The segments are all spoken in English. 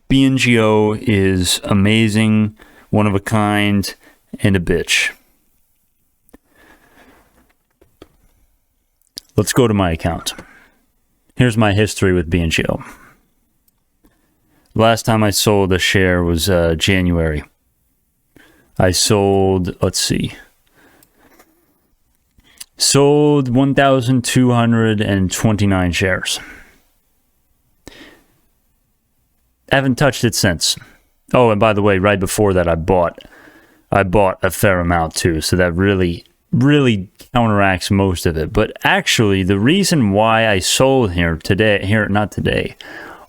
BNGO is amazing, one of a kind, and a bitch. Let's go to my account. Here's my history with BNGO. Last time I sold a share was January. I sold, let's see, sold 1,229 shares. Haven't touched it since. Oh, and by the way, right before that, I bought a fair amount too, so that really counteracts most of it. But actually, the reason why I sold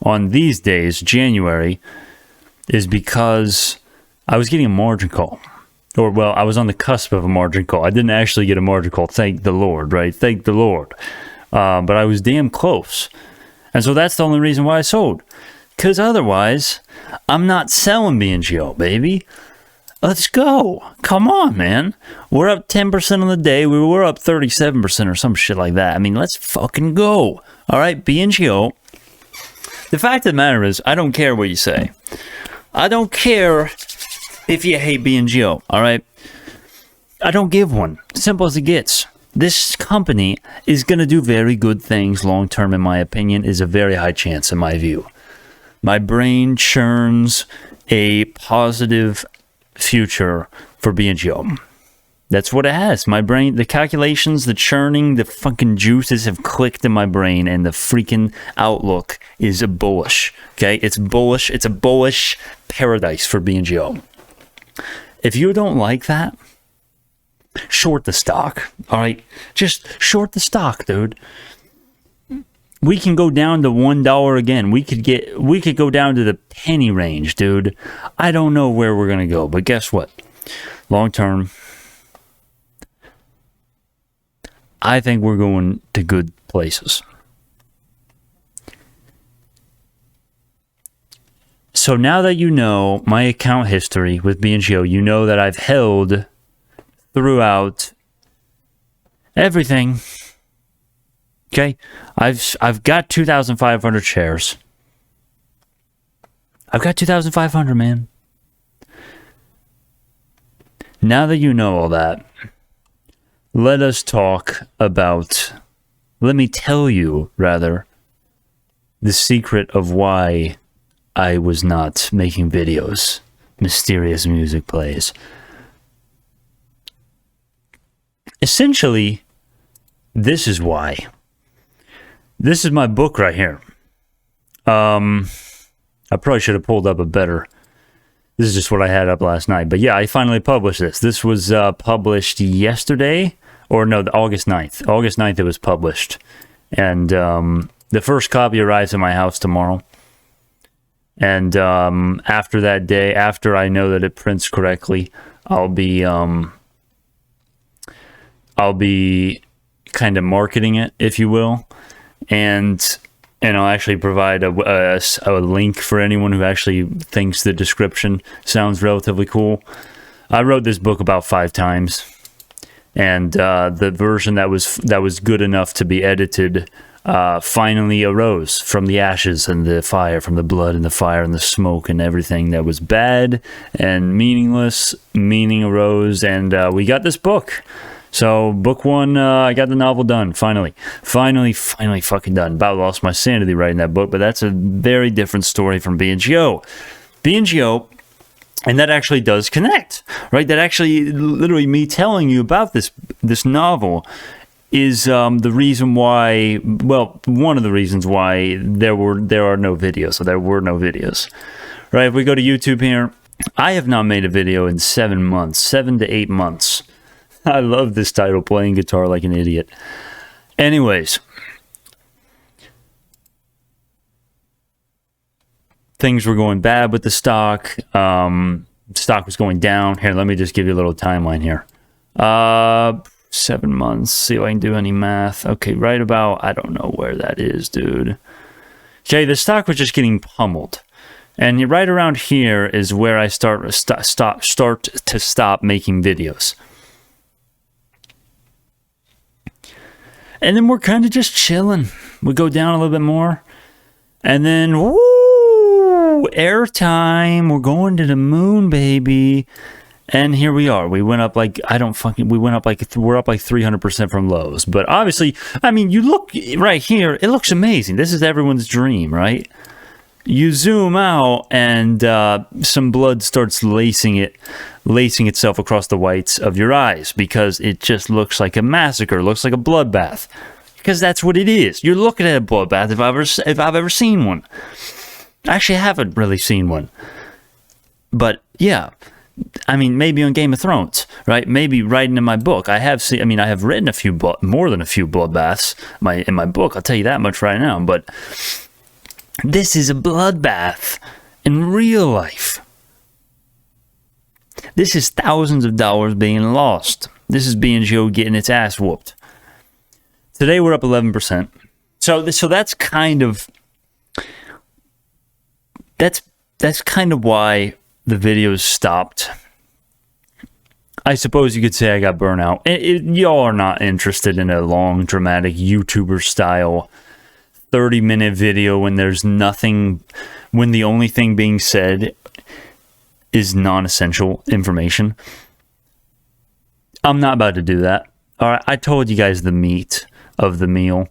on these days, January, is because I was getting a margin call. Or, well, I was on the cusp of a margin call. I didn't actually get a margin call, thank the Lord, right? Thank the Lord. But I was damn close. And so that's the only reason why I sold. Because otherwise, I'm not selling BNGO, baby. Let's go. Come on, man. We're up 10% on the day. We were up 37% or some shit like that. I mean, let's fucking go. All right, BNGO. The fact of the matter is, I don't care what you say. I don't care if you hate BNGO, all right? I don't give one. Simple as it gets. This company is going to do very good things long term, in my opinion, is a very high chance in my view. My brain churns a positive future for BNGO. That's what it has. My brain, the calculations, the churning, the fucking juices have clicked in my brain, and the freaking outlook is bullish. Okay? It's bullish. It's a bullish paradise for BNGO. If you don't like that, short the stock. All right? Just short the stock, dude. We can go down to $1 again. We could go down to the penny range, dude. I don't know where we're going to go, but guess what? Long term, I think we're going to good places. So now that you know my account history with BNGO, you know that I've held throughout everything. Okay, I've got 2,500 shares. I've got 2,500, man. Now that you know all that, let us talk about, let me tell you, rather, the secret of why I was not making videos. Mysterious music plays. Essentially, this is why. This is my book right here. I probably should have pulled up a better. This is just what I had up last night. But yeah, I finally published this. This was published yesterday. Or no, August 9th. August 9th it was published. And the first copy arrives at my house tomorrow. And after that day, after I know that it prints correctly, I'll be kind of marketing it, if you will. And I'll actually provide a link for anyone who actually thinks the description sounds relatively cool. I wrote this book about 5 times, and the version that was good enough to be edited finally arose from the ashes and the fire, from the blood and the fire and the smoke and everything that was bad and meaningless. Meaning arose, and we got this book. So, book 1, I got the novel done, finally fucking done. About lost my sanity writing that book, but that's a very different story from BNGO. BNGO, and that actually does connect, right? That actually, literally me telling you about this novel is the reason why, well, one of the reasons why there are no videos, so there were no videos, right? If we go to YouTube here, I have not made a video in 7 months, 7 to 8 months. I love this title, Playing Guitar Like an Idiot. Anyways, things were going bad with the stock. Stock was going down. Here, let me just give you a little timeline here. 7 months. See if I can do any math. Okay, right about, I don't know where that is, dude. Okay, the stock was just getting pummeled. And right around here is where I start to stop making videos. And then we're kind of just chilling. We go down a little bit more. And then, woo! airtime. We're going to the moon, baby. And here we are. We went up like, we're up like 300% from lows. But obviously, I mean, you look right here, it looks amazing. This is everyone's dream, right? You zoom out and some blood starts lacing itself across the whites of your eyes because it just looks like a massacre, looks like a bloodbath. Because that's what it is. You're looking at a bloodbath if I've ever seen one. Actually, I haven't really seen one. But yeah, I mean, maybe on Game of Thrones, right? Maybe writing in my book. I have written more than a few bloodbaths in my book. I'll tell you that much right now. But this is a bloodbath in real life. This is thousands of dollars being lost. This is BNGO getting its ass whooped. Today we're up 11%. So that's kind of why the videos stopped. I suppose you could say I got burnout. Y'all are not interested in a long, dramatic YouTuber style 30-minute video when there's nothing, when the only thing being said is non-essential information. I'm not about to do that. All right, I told you guys the meat of the meal.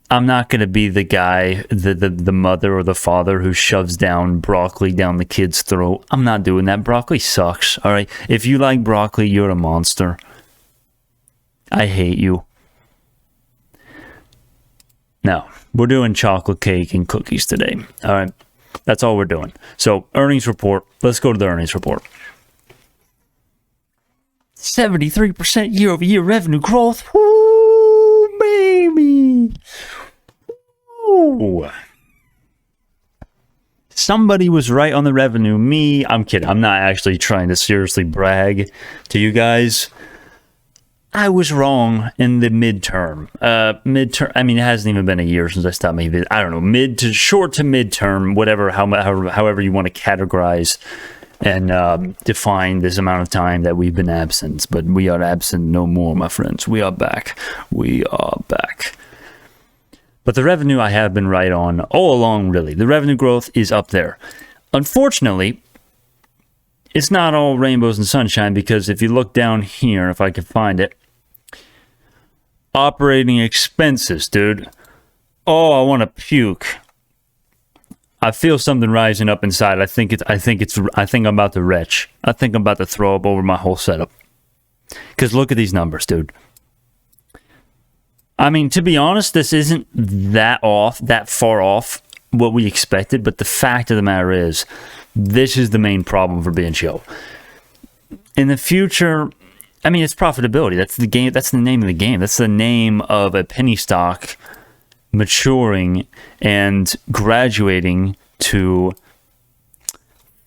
I'm not going to be the guy, the mother or the father who shoves down broccoli down the kid's throat. I'm not doing that. Broccoli sucks, all right? If you like broccoli, you're a monster. I hate you. Now, we're doing chocolate cake and cookies today, all right? That's all we're doing. So, earnings report. Let's go to the earnings report. 73% year-over-year revenue growth. Woo, baby. Ooh. Somebody was right on the revenue. Me, I'm kidding. I'm not actually trying to seriously brag to you guys. I was wrong in the midterm. I mean, it hasn't even been a year since I stopped making videos. I don't know, short to midterm, whatever, however you want to categorize and define this amount of time that we've been absent. But we are absent no more, my friends. We are back. We are back. But the revenue I have been right on all along, really. The revenue growth is up there. Unfortunately, it's not all rainbows and sunshine, because if you look down here, if I can find it, operating expenses, dude. Oh, I want to puke. I feel something rising up inside. I think I'm about to retch. I think I'm about to throw up over my whole setup. Because look at these numbers, dude. I mean, to be honest, this isn't that far off what we expected, but the fact of the matter is, this is the main problem for BNGO. In the future, I mean, it's profitability. That's the game. That's the name of the game. That's the name of a penny stock maturing and graduating to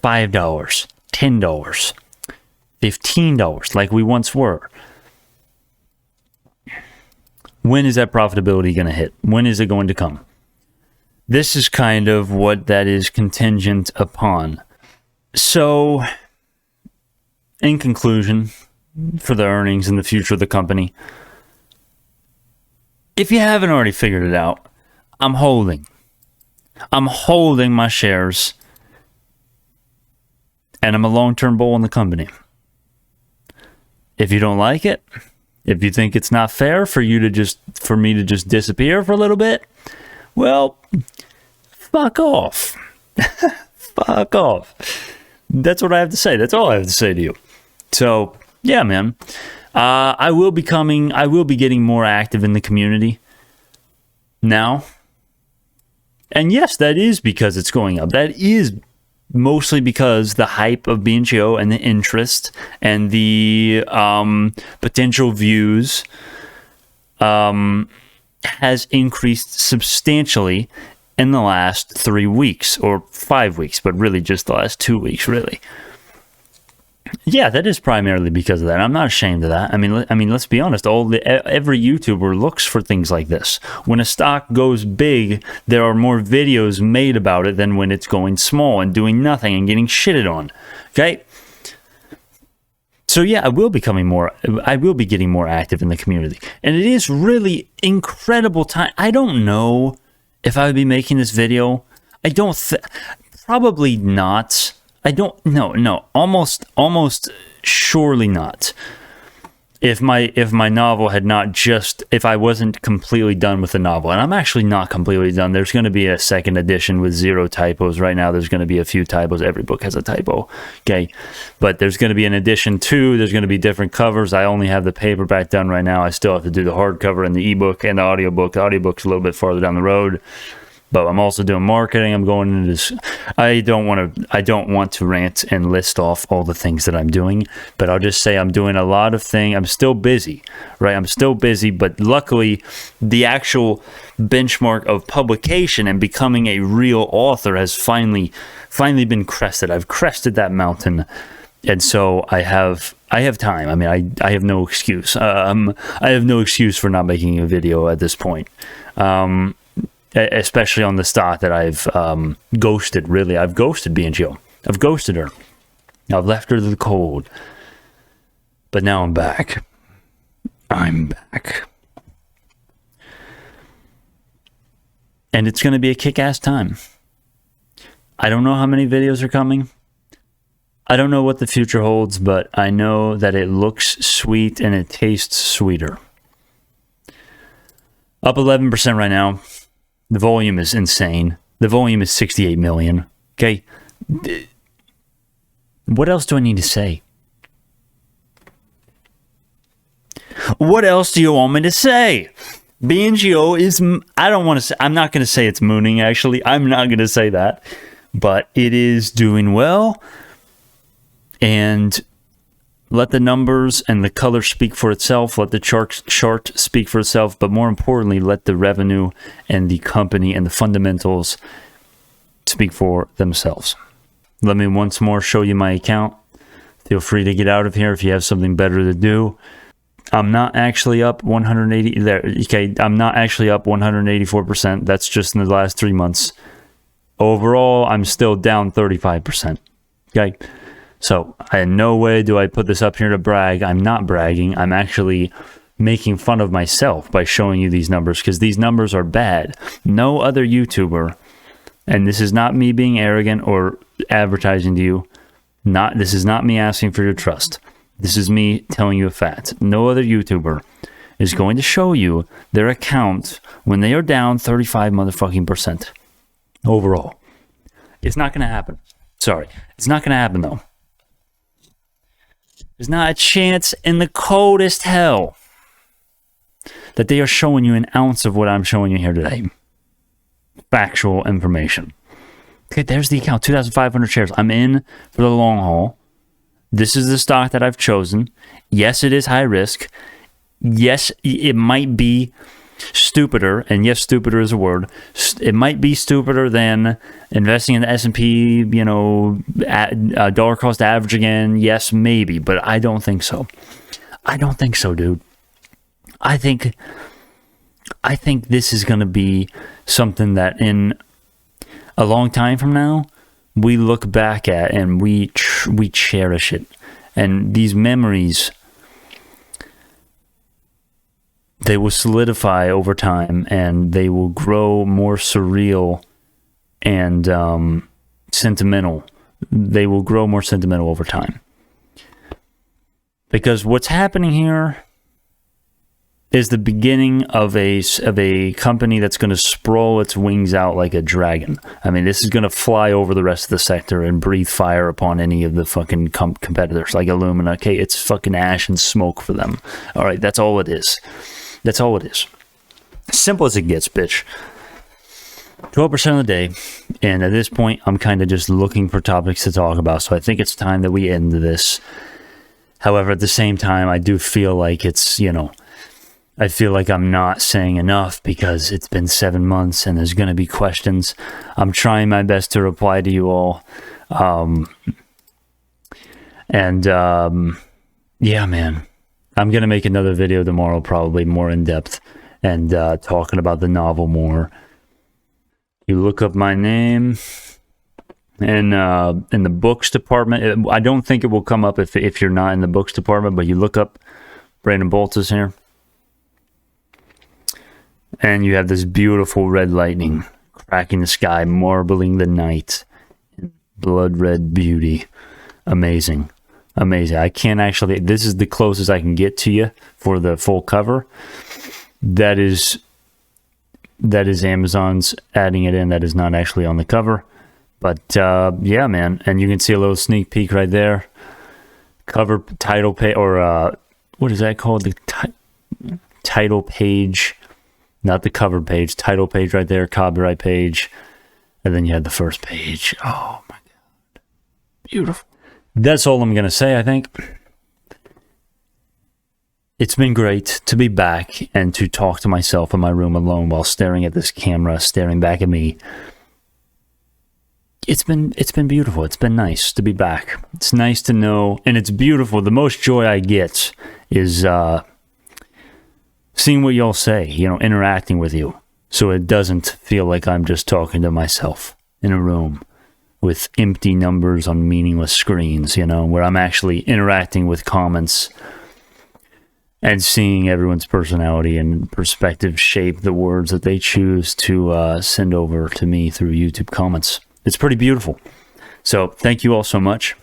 $5, $10, $15, like we once were. When is that profitability going to hit? When is it going to come? This is kind of what that is contingent upon. So, in conclusion, for the earnings and the future of the company, if you haven't already figured it out, I'm holding my shares, and I'm a long-term bull in the company. If you don't like it, if you think it's not fair for me to just disappear for a little bit, well, fuck off. Fuck off. That's what I have to say. That's all I have to say to you. So, yeah, man. I will be getting more active in the community now. And yes, that is because it's going up. That is mostly because the hype of BNGO and the interest and the potential views has increased substantially in the last 3 weeks or 5 weeks, but really just the last 2 weeks, really. Yeah, that is primarily because of that. I'm not ashamed of that. I mean, let's be honest. Every YouTuber looks for things like this. When a stock goes big, there are more videos made about it than when it's going small and doing nothing and getting shitted on. Okay. So yeah, I will be getting more active in the community, and it is really incredible time. I don't know if I would be making this video. Probably not. I don't, no, almost surely not. If my novel had not just, if I wasn't completely done with the novel, and I'm actually not completely done. There's going to be a second edition with 0 typos. Right now, there's going to be a few typos. Every book has a typo, okay? But there's going to be an edition 2. There's going to be different covers. I only have the paperback done right now. I still have to do the hardcover and the ebook and the audiobook. The audiobook's a little bit farther down the road. But I'm also doing marketing. I'm going into this. I don't want to rant and list off all the things that I'm doing, but I'll just say I'm doing a lot of things. I'm still busy, right? I'm still busy, but luckily the actual benchmark of publication and becoming a real author has finally been crested. I've crested that mountain. And so I have time. I mean, I have no excuse. I have no excuse for not making a video at this point. Especially on the stock that I've ghosted, really. I've ghosted BNGO. I've ghosted her. I've left her to the cold. But now I'm back. I'm back. And it's going to be a kick-ass time. I don't know how many videos are coming. I don't know what the future holds, but I know that it looks sweet and it tastes sweeter. Up 11% right now. The volume is insane. The volume is 68 million. Okay. What else do I need to say? What else do you want me to say? BNGO is, I don't want to say, I'm not going to say it's mooning, actually. I'm not going to say that. But it is doing well. And let the numbers and the color speak for itself. Let the chart speak for itself. But more importantly, let the revenue and the company and the fundamentals speak for themselves. Let me once more show you my account. Feel free to get out of here if you have something better to do. I'm not actually up 180 there. Okay, I'm not actually up 184%. That's just in the last 3 months. Overall, I'm still down 35%. Okay. So, in no way do I put this up here to brag. I'm not bragging. I'm actually making fun of myself by showing you these numbers because these numbers are bad. No other YouTuber, and this is not me being arrogant or advertising to you. This is not me asking for your trust. This is me telling you a fact. No other YouTuber is going to show you their account when they are down 35 motherfucking percent overall. It's not going to happen. Sorry. It's not going to happen, though. There's not a chance in the coldest hell that they are showing you an ounce of what I'm showing you here today. Factual information. Okay, there's the account. 2,500 shares. I'm in for the long haul. This is the stock that I've chosen. Yes, it is high risk. Yes, it might be stupider, and yes, stupider is a word. It might be stupider than investing in the S&P, dollar cost average again. Yes, maybe, but I don't think so. I don't think so, dude. I think this is going to be something that in a long time from now, we look back at and we cherish it. And these memories, they will solidify over time and they will grow more surreal and sentimental. They will grow more sentimental over time. Because what's happening here is the beginning of a company that's going to sprawl its wings out like a dragon. I mean, this is going to fly over the rest of the sector and breathe fire upon any of the fucking competitors like Illumina. Okay, it's fucking ash and smoke for them. All right, that's all it is. That's all it is. Simple as it gets, bitch. 12% of the day, and at this point, I'm kind of just looking for topics to talk about, so I think it's time that we end this. However, at the same time, I do feel like it's, I feel like I'm not saying enough because it's been 7 months and there's going to be questions. I'm trying my best to reply to you all. Yeah, man. I'm going to make another video tomorrow, probably more in depth and talking about the novel more. You look up my name in the books department. I don't think it will come up if you're not in the books department, but you look up Brandon Bolts here. And you have this beautiful red lightning cracking the sky, marbling the night. blood red beauty. Amazing. Amazing. I can't actually, this is the closest I can get to you for the full cover. That is Amazon's adding it in. That is not actually on the cover. But yeah, man. And you can see a little sneak peek right there. Cover title page, or what is that called? The title page, not the cover page. Title page right there. Copyright page. And then you had the first page. Oh my God. Beautiful. That's all I'm going to say, I think. It's been great to be back and to talk to myself in my room alone while staring at this camera, staring back at me. It's been beautiful. It's been nice to be back. It's nice to know, and it's beautiful. The most joy I get is seeing what y'all say, you know, interacting with you. So it doesn't feel like I'm just talking to myself in a room with empty numbers on meaningless screens, you know, where I'm actually interacting with comments and seeing everyone's personality and perspective shape the words that they choose to send over to me through YouTube comments. It's pretty beautiful. So thank you all so much.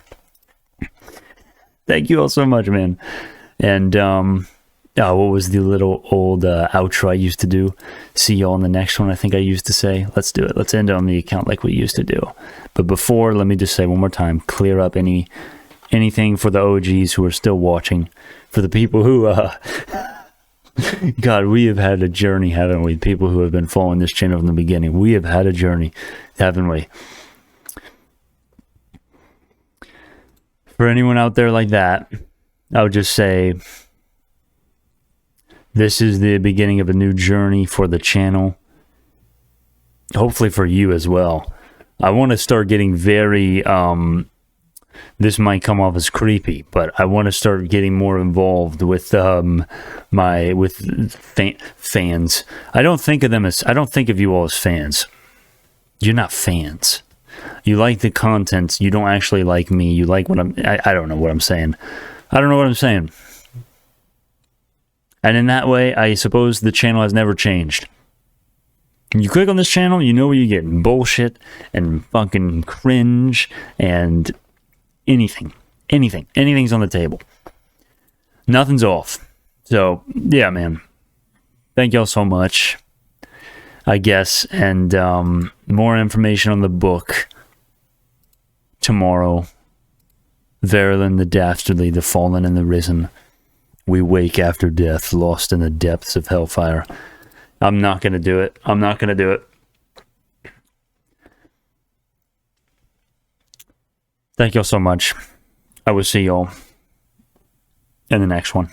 Thank you all so much, man. And what was the little old outro I used to do? See y'all in the next one, I think I used to say. Let's do it. Let's end on the account like we used to do. But before, let me just say one more time, clear up anything for the OGs who are still watching. For the people who, God, we have had a journey, haven't we? People who have been following this channel from the beginning. We have had a journey, haven't we? For anyone out there like that, I would just say, this is the beginning of a new journey for the channel. Hopefully for you as well. I want to start getting very, this might come off as creepy, but I want to start getting more involved with fans. I don't think of you all as fans. You're not fans. You like the content. You don't actually like me. You like what I don't know what I'm saying. I don't know what I'm saying. And in that way, I suppose the channel has never changed. You click on this channel, you know what you get. Bullshit and fucking cringe and anything. Anything's on the table. Nothing's off. So, yeah, man. Thank y'all so much, I guess. And more information on the book tomorrow. Verlin, the Dastardly, the Fallen and the Risen. We wake after death, lost in the depths of hellfire. I'm not going to do it. I'm not going to do it. Thank y'all so much. I will see y'all in the next one.